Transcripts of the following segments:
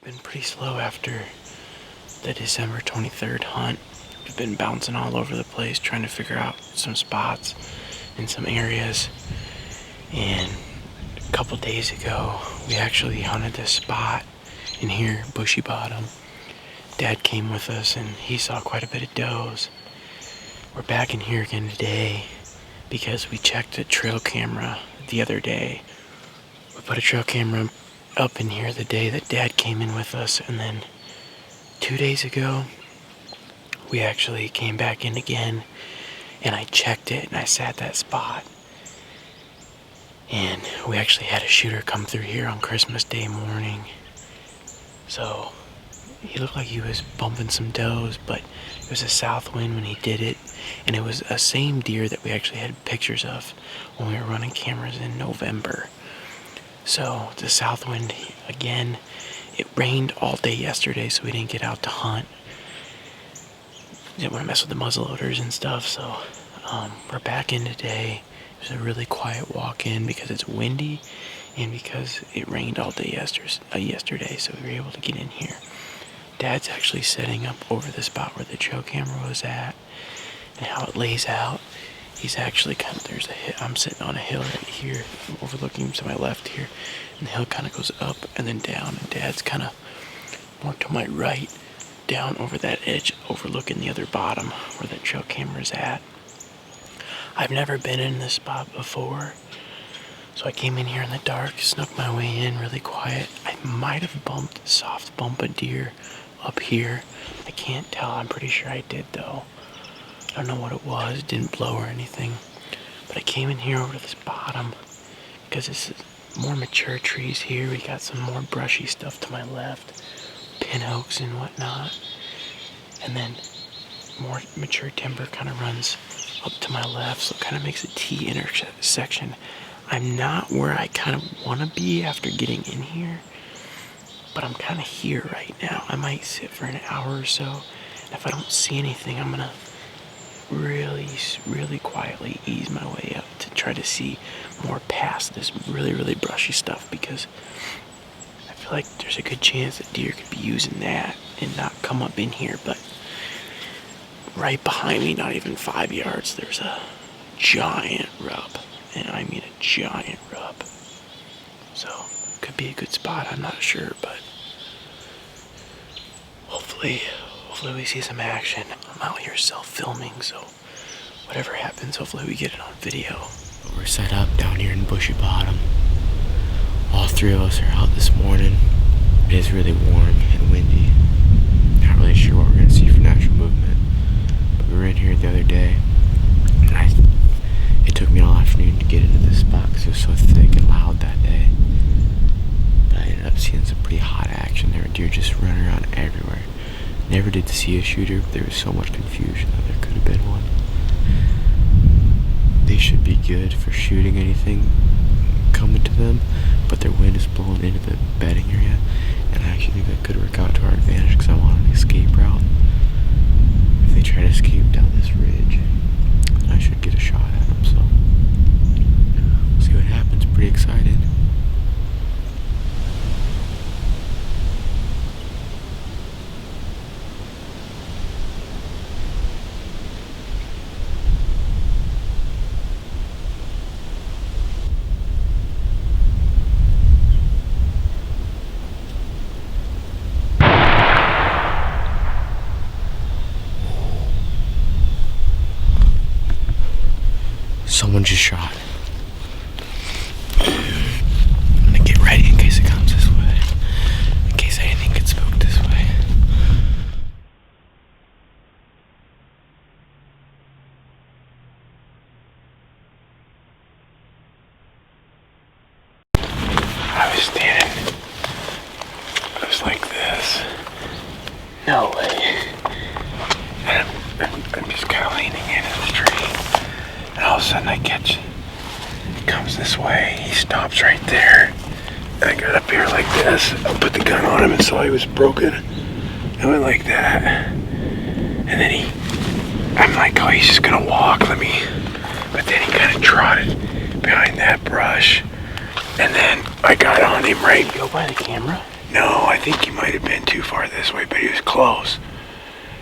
been pretty slow after the December 23rd hunt. We've been bouncing all over the place trying to figure out some spots in some areas. And a couple days ago, we actually hunted this spot in here, Bushy Bottom. Dad came with us and he saw quite a bit of does. We're back in here again today because we checked a trail camera the other day. We put a trail camera up in here the day that Dad came in with us, and then 2 days ago we actually came back in again and I checked it and I sat that spot, and we actually had a shooter come through here on Christmas Day morning. So he looked like he was bumping some does, but it was a south wind when he did it, and it was a same deer that we actually had pictures of when we were running cameras in November. So the south wind again. It rained all day yesterday, so we didn't get out to hunt. Didn't want to mess with the muzzleloaders and stuff, so we're back in today. It was a really quiet walk in because it's windy and because it rained all day yesterday, so we were able to get in here. Dad's actually setting up over the spot where the trail camera was at and how it lays out. He's actually I'm sitting on a hill right here, overlooking to my left here, and the hill kind of goes up and then down, and Dad's kind of more to my right, down over that edge, overlooking the other bottom where that trail camera's at. I've never been in this spot before, so I came in here in the dark, snuck my way in really quiet. I might have soft bumped a deer up here. I can't tell. I'm pretty sure I did though. I don't know what it was. It didn't blow or anything. But I came in here over to this bottom because this is more mature trees here. We got some more brushy stuff to my left, pin oaks and whatnot. And then more mature timber kind of runs up to my left, so it kind of makes a T intersection. I'm not where I kind of want to be after getting in here, but I'm kind of here right now. I might sit for an hour or so. And if I don't see anything, I'm going to really quietly ease my way up to try to see more past this really brushy stuff, because I feel like there's a good chance that deer could be using that and not come up in here. But right behind me, not even 5 yards, there's a giant rub, and I mean a giant rub. So could be a good spot, I'm not sure, but hopefully we see some action. I'm out here self-filming, so whatever happens, hopefully we get it on video. We're set up down here in Bushy Bottom. All three of us are out this morning. It is really warm and windy. Not really sure what we're going to see for natural movement. But we were in here the other day, and it took me all afternoon to get into this spot because it was so thick and loud that day. But I ended up seeing some pretty hot action. There were deer just running around everywhere. Never did see a shooter, but there was so much confusion that there could have been one. They should be good for shooting anything coming to them, but their wind is blowing into the bedding area, and I actually think that could work out to our advantage because I'm on an escape route. If they try to escape down this ridge, I should get a shot at them, so we'll see what happens. Pretty excited. Someone just shot. I'm gonna get ready in case it comes this way. In case anything gets spooked this way. I was like this. No way. And I'm just kind of leaning into this tree. And all of a sudden he comes this way, he stops right there, and I got up here like this, I put the gun on him and saw he was broken, I went like that, and then I'm like, oh, he's just gonna walk, but then he kind of trotted behind that brush, and then I got on him right. Go by the camera? No, I think he might have been too far this way, but he was close.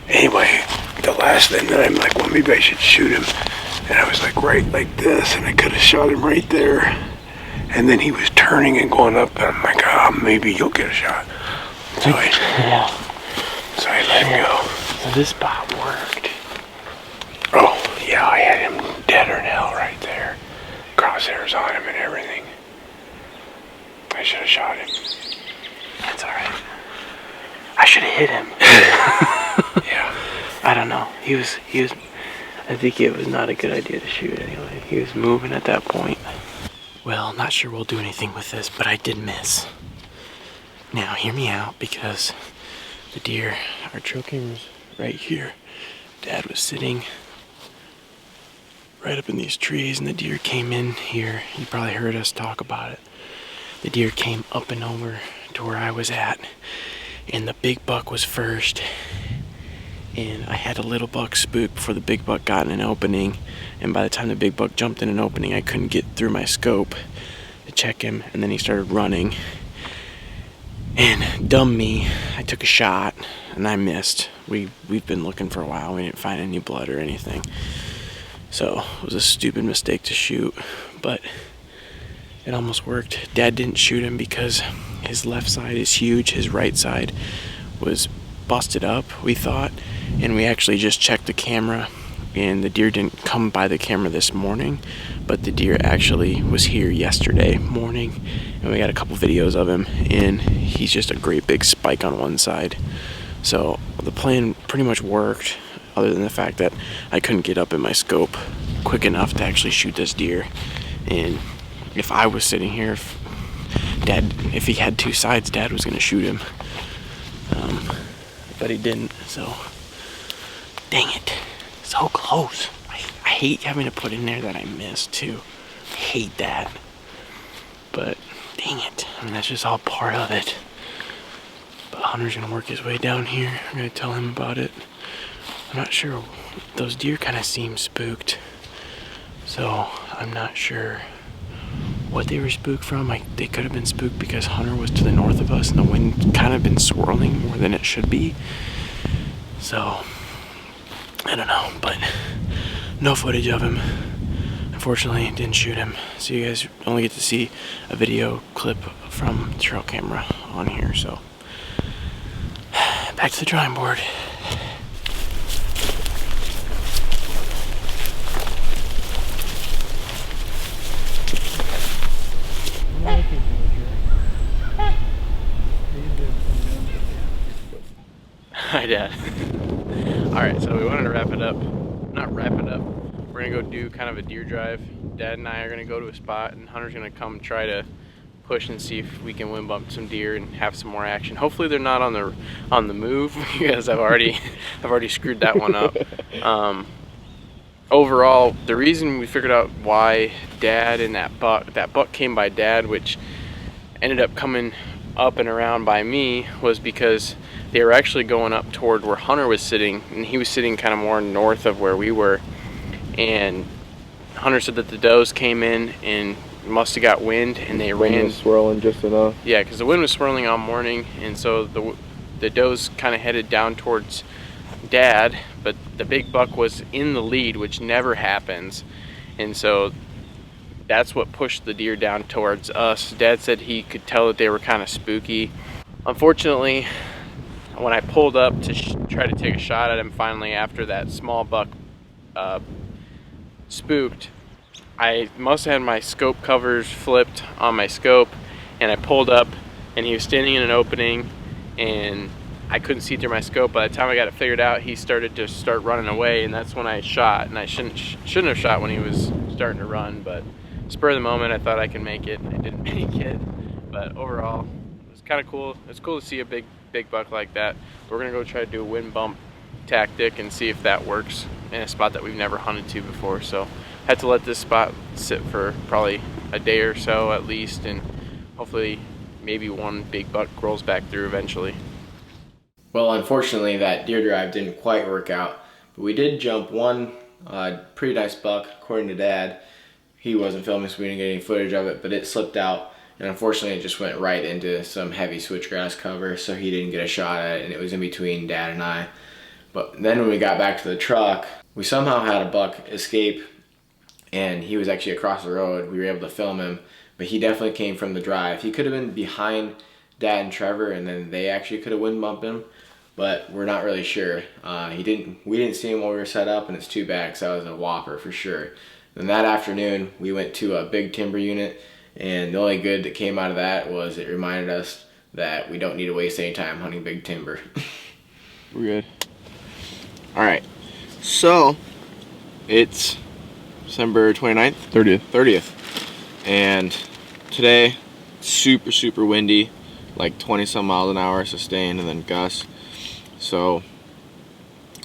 Anyway, the last thing that I'm like, well, maybe I should shoot him. And I was like, right like this, and I could have shot him right there. And then he was turning and going up, and I'm like, oh, maybe you'll get a shot. So I let him go. So this spot worked. Oh, yeah, I had him deader than hell right there. Crosshairs on him and everything. I should have shot him. That's alright. I should have hit him. Yeah. I don't know. He was, I think it was not a good idea to shoot anyway. He was moving at that point. Well, not sure we'll do anything with this, but I did miss. Now, hear me out, because the deer, our trail camera's right here. Dad was sitting right up in these trees, and the deer came in here. You probably heard us talk about it. The deer came up and over to where I was at, and the big buck was first. And I had a little buck spook before the big buck got in an opening, and by the time the big buck jumped in an opening, I couldn't get through my scope to check him, and then he started running. And dumb me, I took a shot and I missed. We've been looking for a while. We didn't find any blood or anything, so it was a stupid mistake to shoot, but it almost worked. Dad didn't shoot him because his left side is huge. His right side was busted up, we thought, and we actually just checked the camera, and the deer didn't come by the camera this morning, but the deer actually was here yesterday morning, and we got a couple videos of him, and he's just a great big spike on one side. So the plan pretty much worked, other than the fact that I couldn't get up in my scope quick enough to actually shoot this deer. And if I was sitting here, if he had two sides, Dad was gonna shoot him, but he didn't. So dang it, so close. I hate having to put in there that I missed too. I hate that, but dang it. I mean, that's just all part of it. But Hunter's gonna work his way down here. I'm gonna tell him about it. I'm not sure. Those deer kind of seem spooked, so I'm not sure what they were spooked from. They could have been spooked because Hunter was to the north of us and the wind kind of been swirling more than it should be. So I don't know, but no footage of him. Unfortunately, didn't shoot him, so you guys only get to see a video clip from the trail camera on here. So back to the drawing board. Hi, Dad. Alright, so we wanted to wrap it up. Not wrap it up. We're gonna go do kind of a deer drive. Dad and I are gonna go to a spot, and Hunter's gonna come try to push and see if we can wind bump some deer and have some more action. Hopefully they're not on the move, because I've already screwed that one up. Overall, the reason we figured out why Dad and that buck came by Dad, which ended up coming up and around by me, was because they were actually going up toward where Hunter was sitting, and he was sitting kind of more north of where we were. And Hunter said that the does came in and must have got wind, and they ran. Wind was swirling just enough. Yeah, because the wind was swirling all morning, and so the does kind of headed down towards Dad, but the big buck was in the lead, which never happens, and so that's what pushed the deer down towards us. Dad said he could tell that they were kind of spooky. Unfortunately, when I pulled up to try to take a shot at him finally after that small buck spooked, I must have had my scope covers flipped on my scope, and I pulled up and he was standing in an opening and I couldn't see through my scope. By the time I got it figured out, he started to running away, and that's when I shot. And I shouldn't have shot when he was starting to run, but spur of the moment I thought I could make it. I didn't make it, but overall it was kind of cool. It's cool to see a big buck like that. We're gonna go try to do a wind bump tactic and see if that works in a spot that we've never hunted to before. So had to let this spot sit for probably a day or so at least, and hopefully maybe one big buck rolls back through eventually. Well, unfortunately that deer drive didn't quite work out, but we did jump one pretty nice buck according to Dad. He wasn't filming, so we didn't get any footage of it, but it slipped out and unfortunately it just went right into some heavy switchgrass cover, so he didn't get a shot at it, and it was in between Dad and I. But then when we got back to the truck, we somehow had a buck escape, and he was actually across the road. We were able to film him, but he definitely came from the drive. He could have been behind Dad and Trevor, and then they actually could have wind bumped him, but we're not really sure. We didn't see him while we were set up, and it's too bad because that was a whopper for sure. Then that afternoon, we went to a big timber unit, and the only good that came out of that was it reminded us that we don't need to waste any time hunting big timber. We're good. All right, so it's December 29th? 30th. And today, super windy, like 20 some miles an hour sustained, and then gusts. So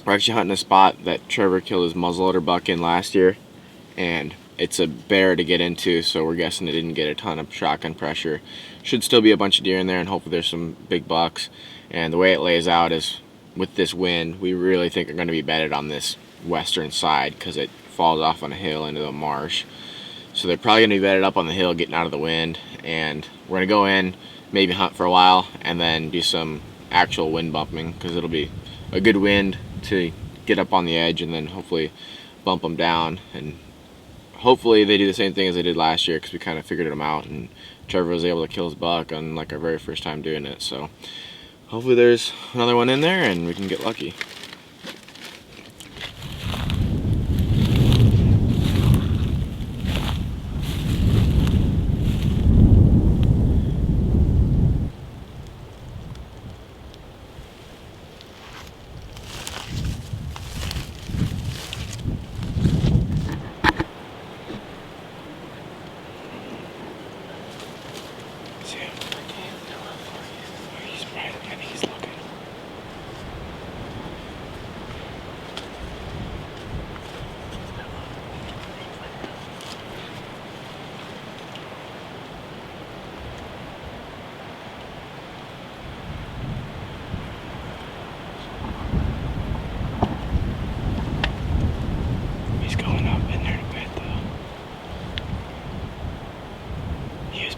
we're actually hunting a spot that Trevor killed his muzzleloader buck in last year, and it's a bear to get into, so we're guessing it didn't get a ton of shotgun pressure. Should still be a bunch of deer in there, and hopefully there's some big bucks. And the way it lays out is with this wind, we really think they're going to be bedded on this western side because it falls off on a hill into the marsh. So they're probably going to be bedded up on the hill, getting out of the wind, and we're going to go in, maybe hunt for a while, and then do some actual wind bumping because it'll be a good wind to get up on the edge and then hopefully bump them down. And hopefully they do the same thing as they did last year because we kind of figured them out, and Trevor was able to kill his buck on like our very first time doing it. So hopefully there's another one in there and we can get lucky.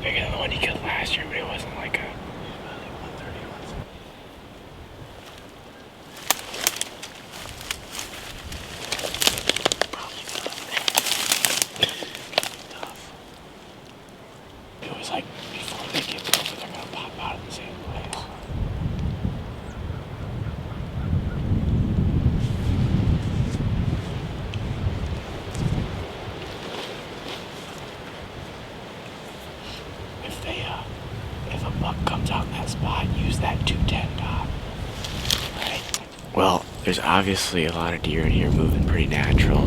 Bigger than the one he killed last year, but it wasn't like a... It was like before they get over, they're gonna pop out of the same place. If a buck comes out in that spot, use that 210 dot. Right? Well, there's obviously a lot of deer in here moving pretty natural.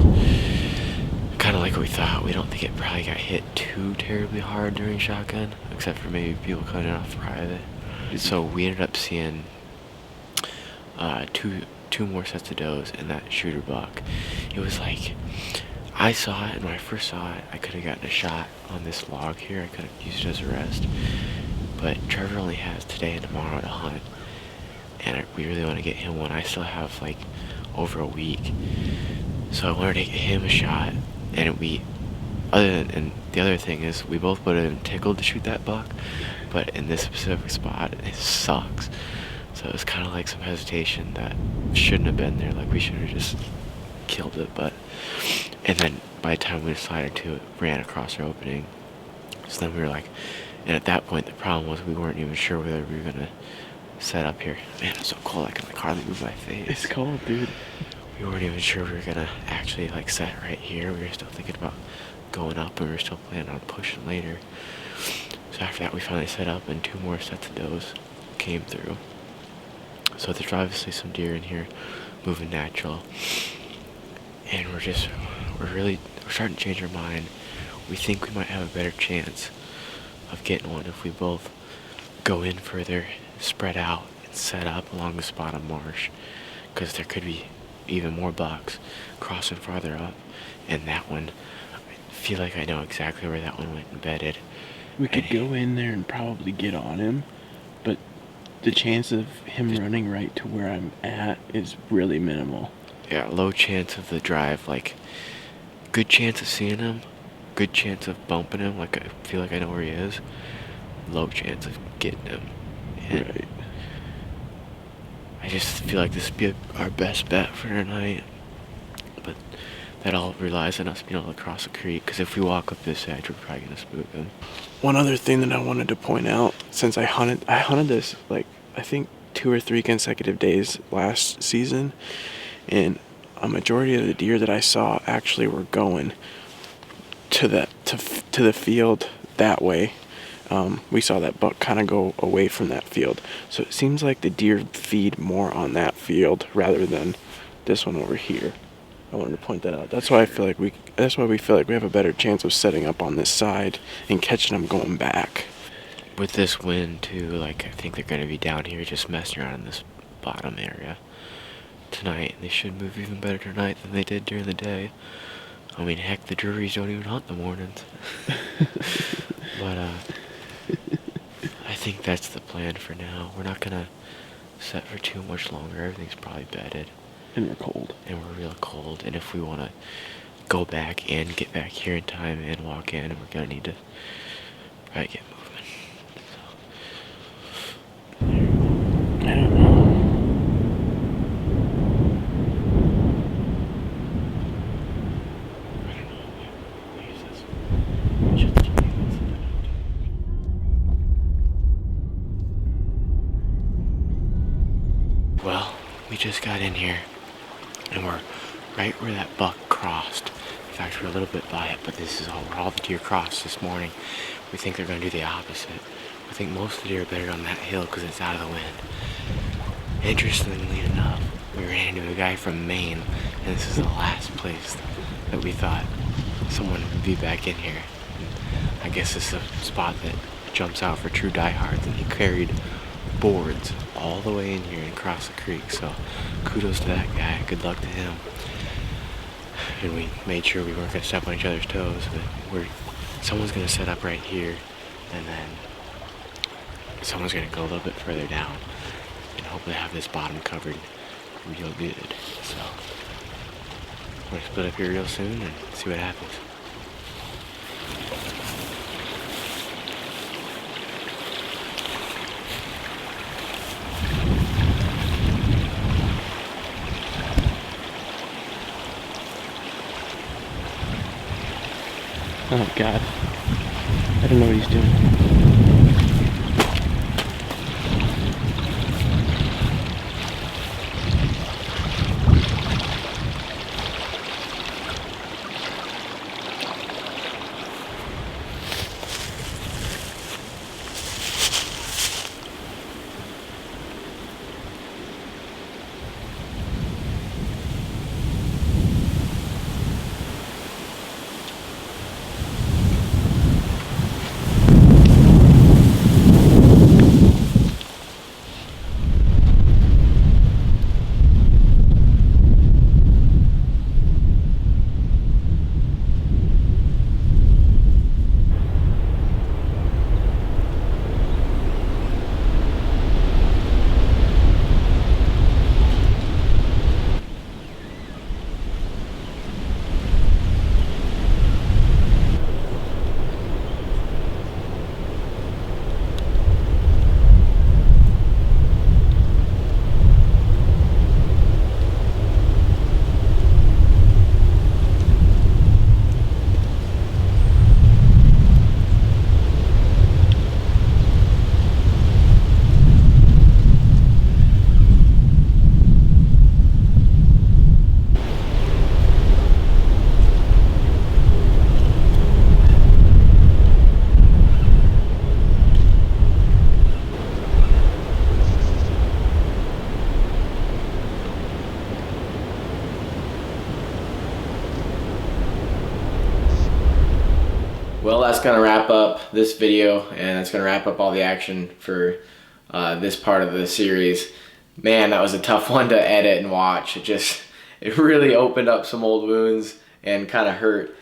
Kind of like we thought. We don't think it probably got hit too terribly hard during shotgun, except for maybe people coming off private. So we ended up seeing two more sets of does in that shooter buck. It was like, I saw it, and when I first saw it, I could have gotten a shot on this log here. I could have used it as a rest. But Trevor only has today and tomorrow to hunt, and we really want to get him one. I still have like over a week, so I wanted to get him a shot. And the other thing is, we both would have been tickled to shoot that buck, but in this specific spot, it sucks. So it was kind of like some hesitation that shouldn't have been there. Like, we should have just killed it. And then by the time we decided to, it ran across our opening. So then we were like, and at that point the problem was we weren't even sure whether we were gonna set up here. Man, it's so cold I can like hardly move my face. It's cold, dude. We weren't even sure we were gonna actually like set right here. We were still thinking about going up, and we were still planning on pushing later. So after that we finally set up, and two more sets of does came through. So there's obviously some deer in here moving natural. And we're starting to change our mind. We think we might have a better chance of getting one if we both go in further, spread out, and set up along the spot of marsh, because there could be even more bucks crossing farther up. And that one, I feel like I know exactly where that one went embedded. We could go in there and probably get on him, but the chance of him running right to where I'm at is really minimal. Yeah, low chance of the drive, like, good chance of seeing him, good chance of bumping him, like, I feel like I know where he is, low chance of getting him. And Right. I just feel like this would be our best bet for tonight. But that all relies on us being able to cross the creek, because if we walk up this edge, we're probably going to spook him. One other thing that I wanted to point out, since I hunted this, like, I think 2 or 3 consecutive days last season, and a majority of the deer that I saw actually were going to the field that way. We saw that buck kind of go away from that field, so it seems like the deer feed more on that field rather than this one over here. I wanted to point that out. That's why we feel like we have a better chance of setting up on this side and catching them going back. With this wind too, like, I think they're going to be down here just messing around in this bottom area tonight. They should move even better tonight than they did during the day. I mean, heck, the Druries don't even hunt in the mornings. But I think that's the plan for now. We're not gonna set for too much longer. Everything's probably bedded. And we're cold. And we're real cold. And if we want to go back and get back here in time and walk in, we're gonna need to probably get moving. So, I don't know. Well, we just got in here, and we're right where that buck crossed. In fact, we're a little bit by it, but this is where all the deer crossed this morning. We think they're going to do the opposite. I think most of the deer are better on that hill because it's out of the wind. Interestingly enough, we ran into a guy from Maine, and this is the last place that we thought someone would be back in here. And I guess this is a spot that jumps out for true diehards, and he carried boards all the way in here and across the creek, so kudos to that guy. Good luck to him. And we made sure we weren't going to step on each other's toes, but someone's going to set up right here, and then someone's going to go a little bit further down and hopefully have this bottom covered real good. So we're going to split up here real soon and see what happens. Oh God. I don't know what he's doing. Well, that's going to wrap up this video, and that's going to wrap up all the action for this part of the series. Man, that was a tough one to edit and watch. It really opened up some old wounds and kind of hurt.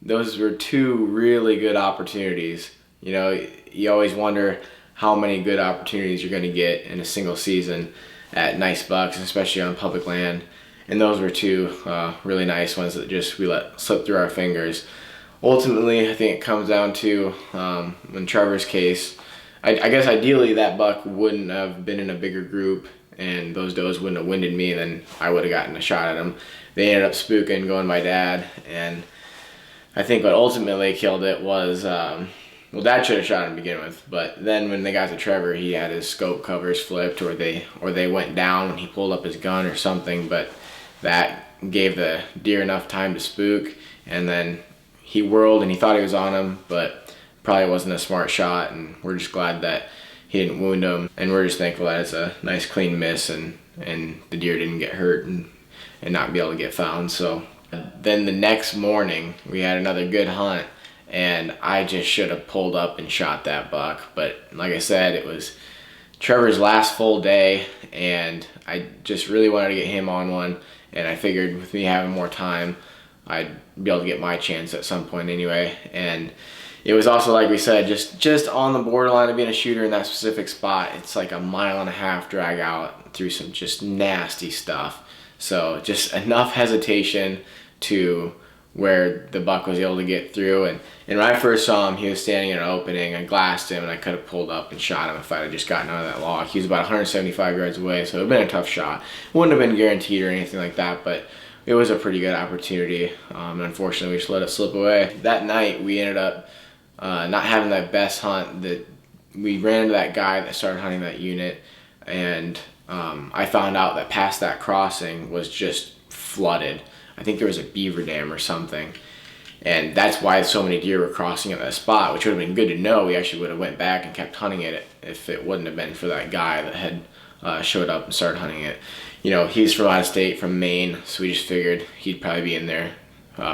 Those were 2 really good opportunities. You know, you always wonder how many good opportunities you're going to get in a single season at nice bucks, especially on public land. And those were 2 really nice ones that we let slip through our fingers. Ultimately, I think it comes down to, in Trevor's case, I guess ideally that buck wouldn't have been in a bigger group and those does wouldn't have winded me, then I would have gotten a shot at them. They ended up spooking, going to my dad, and I think what ultimately killed it was, well, Dad should have shot him to begin with, but then when they got to Trevor, he had his scope covers flipped, or they went down when he pulled up his gun or something, but that gave the deer enough time to spook, and then he whirled and he thought he was on him, but probably wasn't a smart shot, and we're just glad that he didn't wound him, and we're just thankful that it's a nice clean miss and the deer didn't get hurt and not be able to get found. So then the next morning we had another good hunt, and I just should have pulled up and shot that buck, but like I said, it was Trevor's last full day and I just really wanted to get him on one, and I figured with me having more time I'd be able to get my chance at some point anyway. And it was also, like we said, just on the borderline of being a shooter in that specific spot. It's like a 1.5 mile drag out through some just nasty stuff. So just enough hesitation to where the buck was able to get through. And when I first saw him, he was standing in an opening. I glassed him and I could have pulled up and shot him if I had just gotten out of that log. He was about 175 yards away, so it would have been a tough shot. Wouldn't have been guaranteed or anything like that, but it was a pretty good opportunity. And unfortunately, we just let it slip away. That night, we ended up not having that best hunt. That we ran into that guy that started hunting that unit, and I found out that past that crossing was just flooded. I think there was a beaver dam or something, and that's why so many deer were crossing at that spot, which would have been good to know. We actually would have went back and kept hunting it if it wouldn't have been for that guy that had showed up and started hunting it. You know, he's from out of state, from Maine, so we just figured he'd probably be in there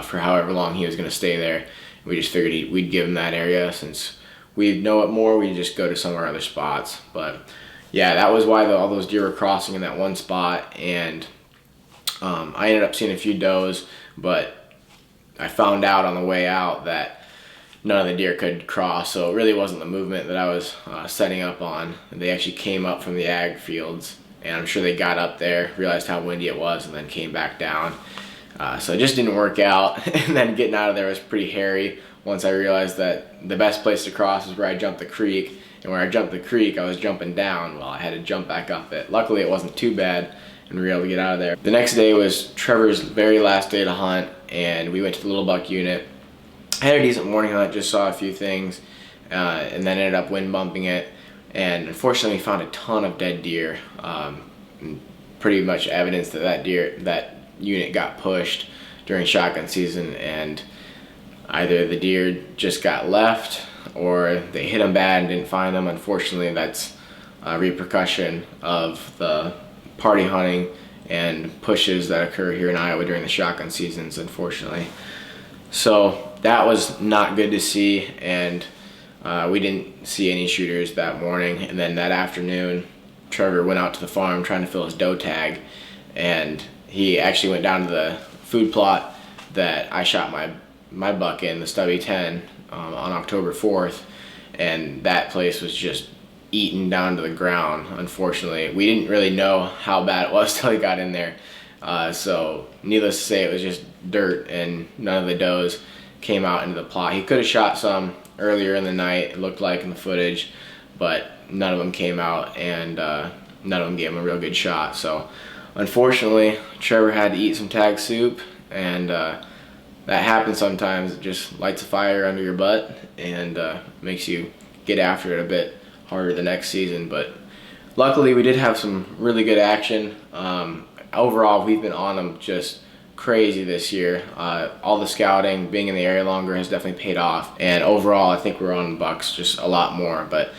for however long he was going to stay there. We just figured we'd give him that area. Since we know it more, we'd just go to some of our other spots. But yeah, that was why all those deer were crossing in that one spot, and I ended up seeing a few does, but I found out on the way out that none of the deer could cross, so it really wasn't the movement that I was setting up on. They actually came up from the ag fields, and I'm sure they got up there, realized how windy it was, and then came back down. So it just didn't work out, and then getting out of there was pretty hairy once I realized that the best place to cross was where I jumped the creek, and where I jumped the creek I was jumping down. Well, I had to jump back up it. Luckily it wasn't too bad, and we were able to get out of there. The next day was Trevor's very last day to hunt, and we went to the little buck unit. I had a decent morning hunt, just saw a few things, and then ended up wind bumping it, and unfortunately we found a ton of dead deer. Pretty much evidence that that unit got pushed during shotgun season, and either the deer just got left or they hit them bad and didn't find them. Unfortunately, that's a repercussion of the party hunting and pushes that occur here in Iowa during the shotgun seasons, unfortunately. So that was not good to see, and we didn't see any shooters that morning. And then that afternoon, Trevor went out to the farm trying to fill his doe tag, and he actually went down to the food plot that I shot my buck in, the Stubby 10, on October 4th, and that place was just eaten down to the ground. Unfortunately, we didn't really know how bad it was till he got in there. So needless to say, it was just dirt, and none of the does came out into the plot. He could have shot some earlier in the night, it looked like in the footage, but none of them came out, and none of them gave him a real good shot. So unfortunately, Trevor had to eat some tag soup, and that happens sometimes. It just lights a fire under your butt and makes you get after it a bit harder the next season. But luckily we did have some really good action. Overall, we've been on them just crazy this year. All the scouting, being in the area longer, has definitely paid off, and overall I think we're on bucks just a lot more. But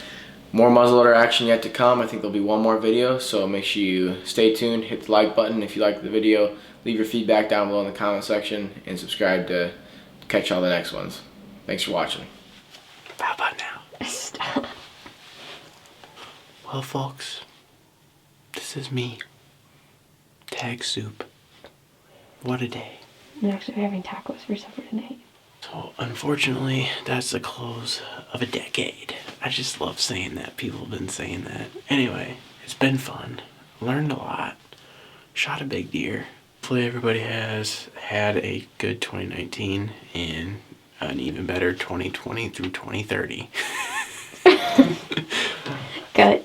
more muzzleloader action yet to come. I think there'll be one more video, so make sure you stay tuned, hit the like button if you liked the video, leave your feedback down below in the comment section, and subscribe to catch all the next ones. Thanks for watching. How about now? Stop. Well, folks, this is me. Tag soup. What a day. Next, we're having tacos for supper tonight. So, unfortunately, that's the close of a decade. I just love saying that. People have been saying that. Anyway, it's been fun. Learned a lot. Shot a big deer. Hopefully everybody has had a good 2019 and an even better 2020 through 2030. Gut.